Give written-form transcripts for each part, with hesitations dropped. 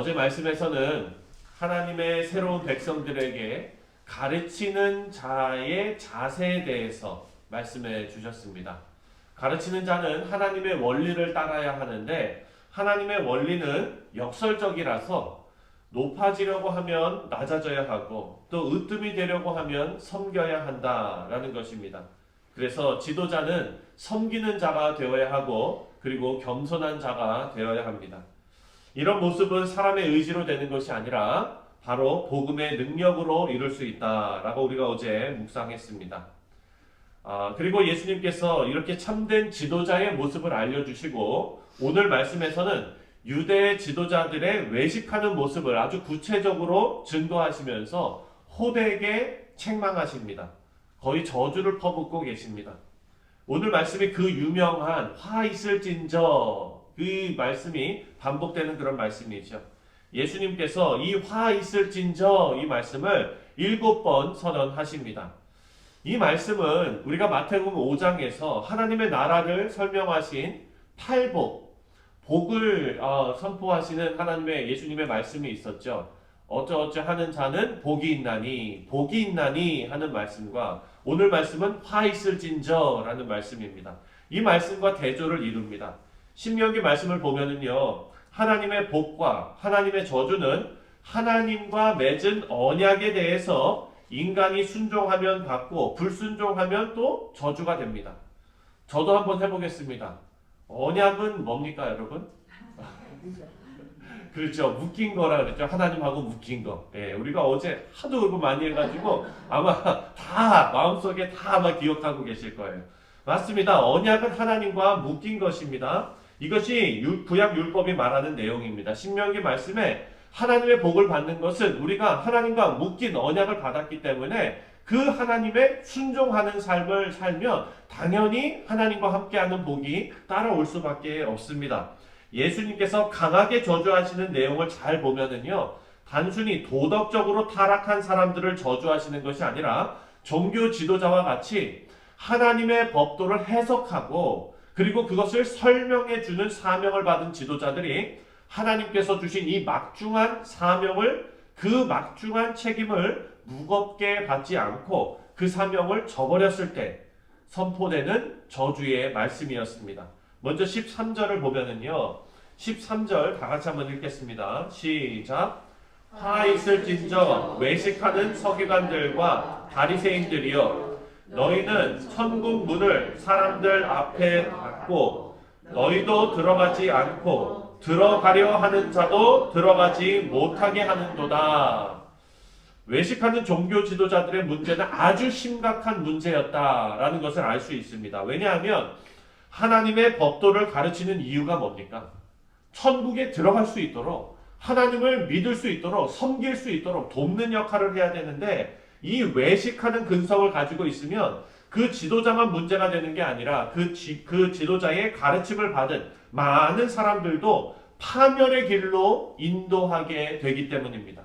어제 말씀에서는 하나님의 새로운 백성들에게 가르치는 자의 자세에 대해서 말씀해 주셨습니다. 가르치는 자는 하나님의 원리를 따라야 하는데 하나님의 원리는 역설적이라서 높아지려고 하면 낮아져야 하고 또 으뜸이 되려고 하면 섬겨야 한다라는 것입니다. 그래서 지도자는 섬기는 자가 되어야 하고 그리고 겸손한 자가 되어야 합니다. 이런 모습은 사람의 의지로 되는 것이 아니라 바로 복음의 능력으로 이룰 수 있다라고 우리가 어제 묵상했습니다. 그리고 예수님께서 이렇게 참된 지도자의 모습을 알려주시고 오늘 말씀에서는 유대 지도자들의 외식하는 모습을 아주 구체적으로 증거하시면서 호되게 책망하십니다. 거의 저주를 퍼붓고 계십니다. 오늘 말씀이 그 유명한 화 있을진저 그 말씀이 반복되는 그런 말씀이죠. 예수님께서 이 화 있을진저 이 말씀을 7번 선언하십니다. 이 말씀은 우리가 마태복음 5장에서 하나님의 나라를 설명하신 복을 선포하시는 하나님의 예수님의 말씀이 있었죠. 어쩌어쩌 하는 자는 복이 있나니 하는 말씀과 오늘 말씀은 화 있을진저 라는 말씀입니다. 이 말씀과 대조를 이룹니다. 신명기 말씀을 보면은요, 하나님의 복과 하나님의 저주는 하나님과 맺은 언약에 대해서 인간이 순종하면 받고 불순종하면 또 저주가 됩니다. 저도 한번 해보겠습니다. 언약은 뭡니까, 여러분? 그렇죠. 묶인 거라 그랬죠. 하나님하고 묶인 거. 예, 우리가 어제 하도 그거 많이 해가지고 아마 다 마음속에 다 아마 기억하고 계실 거예요. 맞습니다. 언약은 하나님과 묶인 것입니다. 이것이 구약 율법이 말하는 내용입니다. 신명기 말씀에 하나님의 복을 받는 것은 우리가 하나님과 묶인 언약을 받았기 때문에 그 하나님의 순종하는 삶을 살면 당연히 하나님과 함께하는 복이 따라올 수밖에 없습니다. 예수님께서 강하게 저주하시는 내용을 잘 보면은요, 단순히 도덕적으로 타락한 사람들을 저주하시는 것이 아니라 종교 지도자와 같이 하나님의 법도를 해석하고 그리고 그것을 설명해 주는 사명을 받은 지도자들이 하나님께서 주신 이 막중한 사명을, 그 막중한 책임을 무겁게 받지 않고 그 사명을 저버렸을 때 선포되는 저주의 말씀이었습니다. 먼저 13절을 보면은요, 13절 다 같이 한번 읽겠습니다. 시작. 화 있을진저 외식하는 서기관들과 바리새인들이여, 너희는 천국 문을 사람들 앞에 닫고 너희도 들어가지 않고 들어가려 하는 자도 들어가지 못하게 하는도다. 외식하는 종교 지도자들의 문제는 아주 심각한 문제였다라는 것을 알 수 있습니다. 왜냐하면 하나님의 법도를 가르치는 이유가 뭡니까? 천국에 들어갈 수 있도록, 하나님을 믿을 수 있도록, 섬길 수 있도록 돕는 역할을 해야 되는데 이 외식하는 근성을 가지고 있으면 그 지도자만 문제가 되는 게 아니라 그 지도자의 가르침을 받은 많은 사람들도 파멸의 길로 인도하게 되기 때문입니다.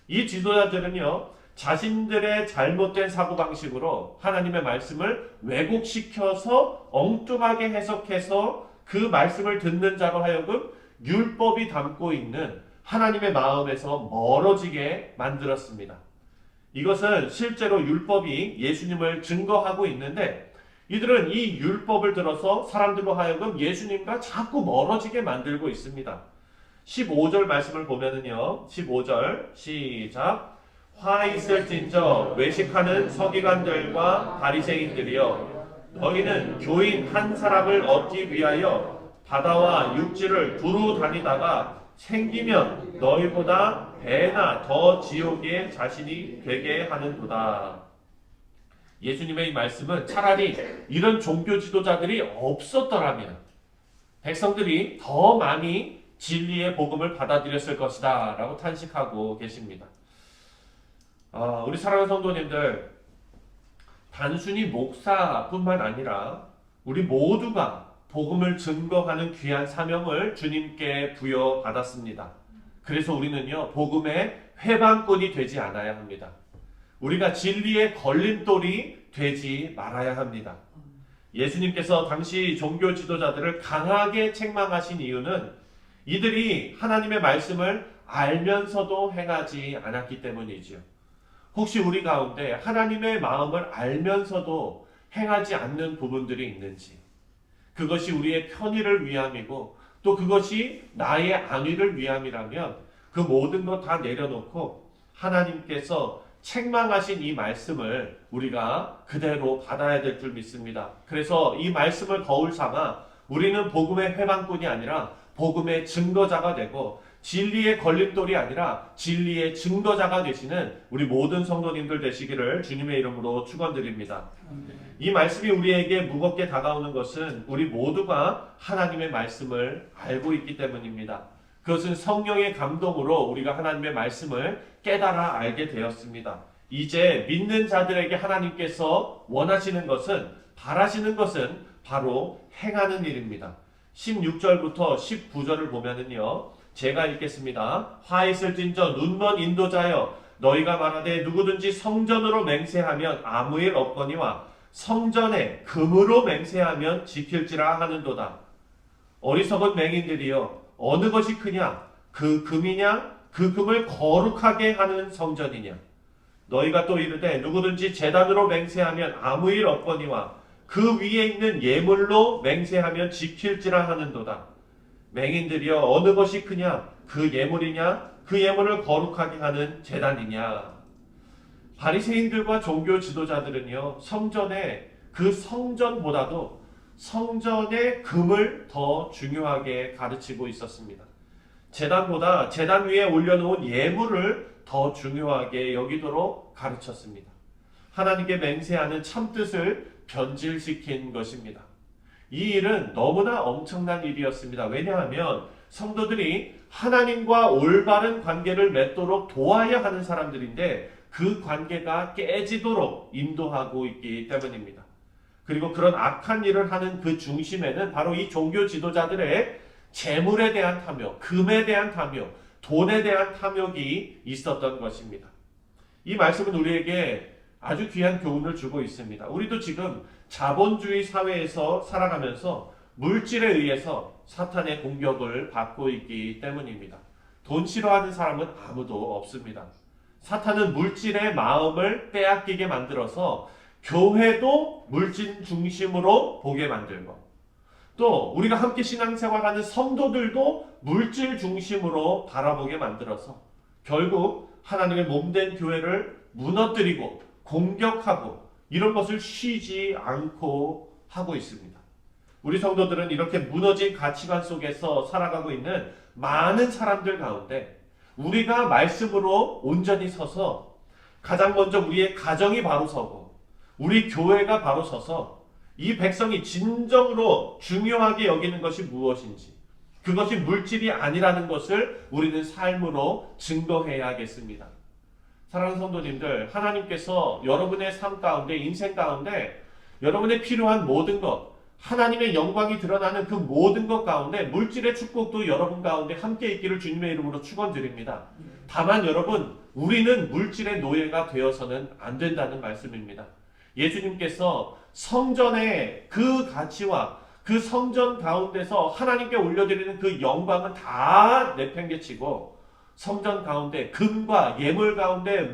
이 지도자들은요, 자신들의 잘못된 사고방식으로 하나님의 말씀을 왜곡시켜서 엉뚱하게 해석해서 그 말씀을 듣는 자로 하여금 율법이 담고 있는 하나님의 마음에서 멀어지게 만들었습니다. 이것은 실제로 율법이 예수님을 증거하고 있는데 이들은 이 율법을 들어서 사람들로 하여금 예수님과 자꾸 멀어지게 만들고 있습니다. 15절 말씀을 보면은요, 15절 시작. 화 있을진저 외식하는 서기관들과 바리새인들이여, 너희는 교인 한 사람을 얻기 위하여 바다와 육지를 두루 다니다가 생기면 너희보다 배나 더 지옥의 자신이 되게 하는도다. 예수님의 이 말씀은 차라리 이런 종교 지도자들이 없었더라면 백성들이 더 많이 진리의 복음을 받아들였을 것이다 라고 탄식하고 계십니다. 우리 사랑하는 성도님들, 단순히 목사뿐만 아니라 우리 모두가 복음을 증거하는 귀한 사명을 주님께 부여받았습니다. 그래서 우리는요, 복음의 회방꾼이 되지 않아야 합니다. 우리가 진리의 걸림돌이 되지 말아야 합니다. 예수님께서 당시 종교 지도자들을 강하게 책망하신 이유는 이들이 하나님의 말씀을 알면서도 행하지 않았기 때문이지요. 혹시 우리 가운데 하나님의 마음을 알면서도 행하지 않는 부분들이 있는지, 그것이 우리의 편의를 위함이고 또 그것이 나의 안위를 위함이라면 그 모든 것 다 내려놓고 하나님께서 책망하신 이 말씀을 우리가 그대로 받아야 될 줄 믿습니다. 그래서 이 말씀을 거울 삼아 우리는 복음의 회방꾼이 아니라 복음의 증거자가 되고 진리의 걸림돌이 아니라 진리의 증거자가 되시는 우리 모든 성도님들 되시기를 주님의 이름으로 축원드립니다. 이 말씀이 우리에게 무겁게 다가오는 것은 우리 모두가 하나님의 말씀을 알고 있기 때문입니다. 그것은 성령의 감동으로 우리가 하나님의 말씀을 깨달아 알게 되었습니다. 이제 믿는 자들에게 하나님께서 원하시는 것은, 바라시는 것은 바로 행하는 일입니다. 16절부터 19절을 보면은요, 제가 읽겠습니다. 화 있을진저 눈먼 인도자여, 너희가 말하되 누구든지 성전으로 맹세하면 아무 일 없거니와 성전에 금으로 맹세하면 지킬지라 하는도다. 어리석은 맹인들이여, 어느 것이 크냐? 그 금이냐? 그 금을 거룩하게 하는 성전이냐? 너희가 또 이르되 누구든지 제단으로 맹세하면 아무 일 없거니와 그 위에 있는 예물로 맹세하면 지킬지라 하는도다. 맹인들이여, 어느 것이 크냐? 그 예물이냐? 그 예물을 거룩하게 하는 제단이냐? 바리새인들과 종교 지도자들은요, 성전에, 그 성전보다도 성전의 금을 더 중요하게 가르치고 있었습니다. 제단보다 제단 위에 올려놓은 예물을 더 중요하게 여기도록 가르쳤습니다. 하나님께 맹세하는 참뜻을 변질시킨 것입니다. 이 일은 너무나 엄청난 일이었습니다. 왜냐하면 성도들이 하나님과 올바른 관계를 맺도록 도와야 하는 사람들인데 그 관계가 깨지도록 인도하고 있기 때문입니다. 그리고 그런 악한 일을 하는 그 중심에는 바로 이 종교 지도자들의 재물에 대한 탐욕, 금에 대한 탐욕, 돈에 대한 탐욕이 있었던 것입니다. 이 말씀은 우리에게 아주 귀한 교훈을 주고 있습니다. 우리도 지금 자본주의 사회에서 살아가면서 물질에 의해서 사탄의 공격을 받고 있기 때문입니다. 돈 싫어하는 사람은 아무도 없습니다. 사탄은 물질의 마음을 빼앗기게 만들어서 교회도 물질 중심으로 보게 만들고, 또 우리가 함께 신앙생활하는 성도들도 물질 중심으로 바라보게 만들어서 결국 하나님의 몸된 교회를 무너뜨리고 공격하고 이런 것을 쉬지 않고 하고 있습니다. 우리 성도들은 이렇게 무너진 가치관 속에서 살아가고 있는 많은 사람들 가운데 우리가 말씀으로 온전히 서서 가장 먼저 우리의 가정이 바로 서고 우리 교회가 바로 서서 이 백성이 진정으로 중요하게 여기는 것이 무엇인지, 그것이 물질이 아니라는 것을 우리는 삶으로 증거해야겠습니다. 사랑하는 성도님들, 하나님께서 여러분의 삶 가운데, 인생 가운데 여러분의 필요한 모든 것, 하나님의 영광이 드러나는 그 모든 것 가운데 물질의 축복도 여러분 가운데 함께 있기를 주님의 이름으로 축원드립니다. 다만 여러분, 우리는 물질의 노예가 되어서는 안 된다는 말씀입니다. 예수님께서 성전의 그 가치와 그 성전 가운데서 하나님께 올려드리는 그 영광은 다 내팽개치고 성전 가운데 금과 예물 가운데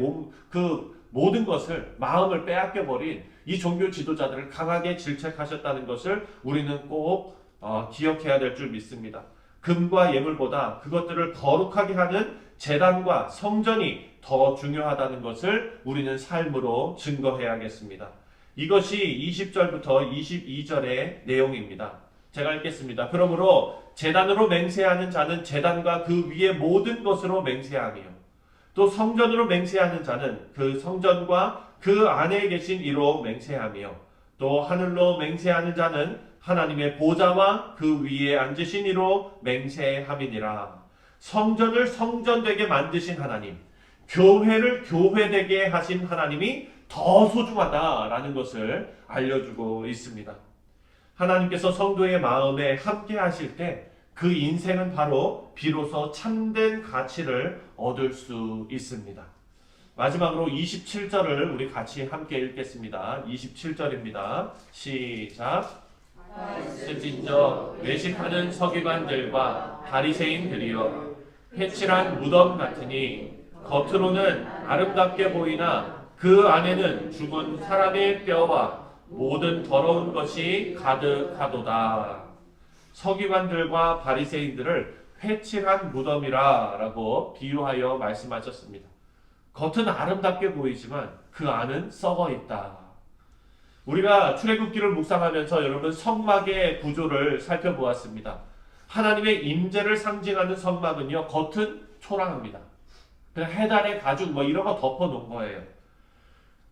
그 모든 것을, 마음을 빼앗겨버린 이 종교 지도자들을 강하게 질책하셨다는 것을 우리는 꼭 기억해야 될 줄 믿습니다. 금과 예물보다 그것들을 거룩하게 하는 제단과 성전이 더 중요하다는 것을 우리는 삶으로 증거해야겠습니다. 이것이 20절부터 22절의 내용입니다. 제가 읽겠습니다. 그러므로 제단으로 맹세하는 자는 제단과 그 위의 모든 것으로 맹세하며 또 성전으로 맹세하는 자는 그 성전과 그 안에 계신 이로 맹세하며 또 하늘로 맹세하는 자는 하나님의 보좌와 그 위에 앉으신 이로 맹세함이니라. 성전을 성전되게 만드신 하나님, 교회를 교회되게 하신 하나님이 더 소중하다라는 것을 알려주고 있습니다. 하나님께서 성도의 마음에 함께 하실 때 그 인생은 바로 비로소 참된 가치를 얻을 수 있습니다. 마지막으로 27절을 우리 같이 함께 읽겠습니다. 27절입니다. 시작. 쓸진저 외식하는 서기관들과 바리새인들이여, 회칠한 무덤 같으니 겉으로는 아름답게 보이나 그 안에는 죽은 사람의 뼈와 모든 더러운 것이 가득하도다. 서기관들과 바리새인들을 회칠한 무덤이라 라고 비유하여 말씀하셨습니다. 겉은 아름답게 보이지만 그 안은 썩어 있다. 우리가 출애굽기를 묵상하면서 여러분 성막의 구조를 살펴보았습니다. 하나님의 임재를 상징하는 성막은요, 겉은 초라합니다. 그냥 해달의 가죽 뭐 이런 거 덮어 놓은 거예요.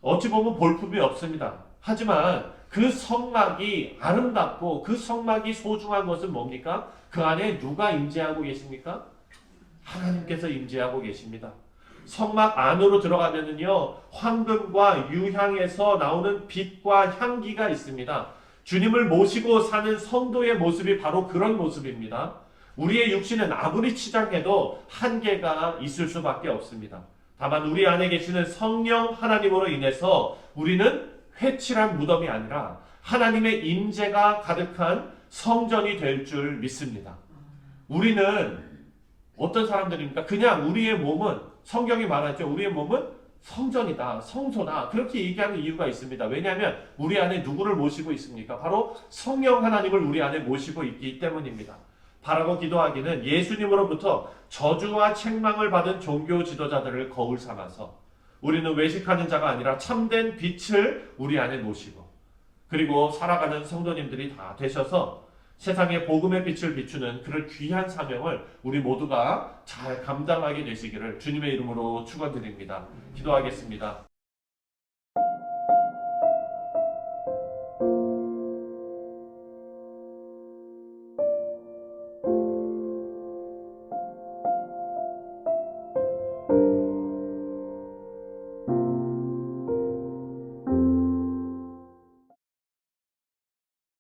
어찌 보면 볼품이 없습니다. 하지만 그 성막이 아름답고 그 성막이 소중한 것은 뭡니까? 그 안에 누가 임재하고 계십니까? 하나님께서 임재하고 계십니다. 성막 안으로 들어가면은요, 황금과 유향에서 나오는 빛과 향기가 있습니다. 주님을 모시고 사는 성도의 모습이 바로 그런 모습입니다. 우리의 육신은 아무리 치장해도 한계가 있을 수밖에 없습니다. 다만 우리 안에 계시는 성령 하나님으로 인해서 우리는 회칠한 무덤이 아니라 하나님의 임재가 가득한 성전이 될 줄 믿습니다. 우리는 어떤 사람들입니까? 그냥 우리의 몸은, 성경이 말하죠. 우리의 몸은 성전이다, 성소다. 그렇게 얘기하는 이유가 있습니다. 왜냐하면 우리 안에 누구를 모시고 있습니까? 바로 성령 하나님을 우리 안에 모시고 있기 때문입니다. 바라고 기도하기는 예수님으로부터 저주와 책망을 받은 종교 지도자들을 거울 삼아서 우리는 외식하는 자가 아니라 참된 빛을 우리 안에 모시고, 그리고 살아가는 성도님들이 다 되셔서 세상에 복음의 빛을 비추는 그런 귀한 사명을 우리 모두가 잘 감당하게 되시기를 주님의 이름으로 축원드립니다. 기도하겠습니다.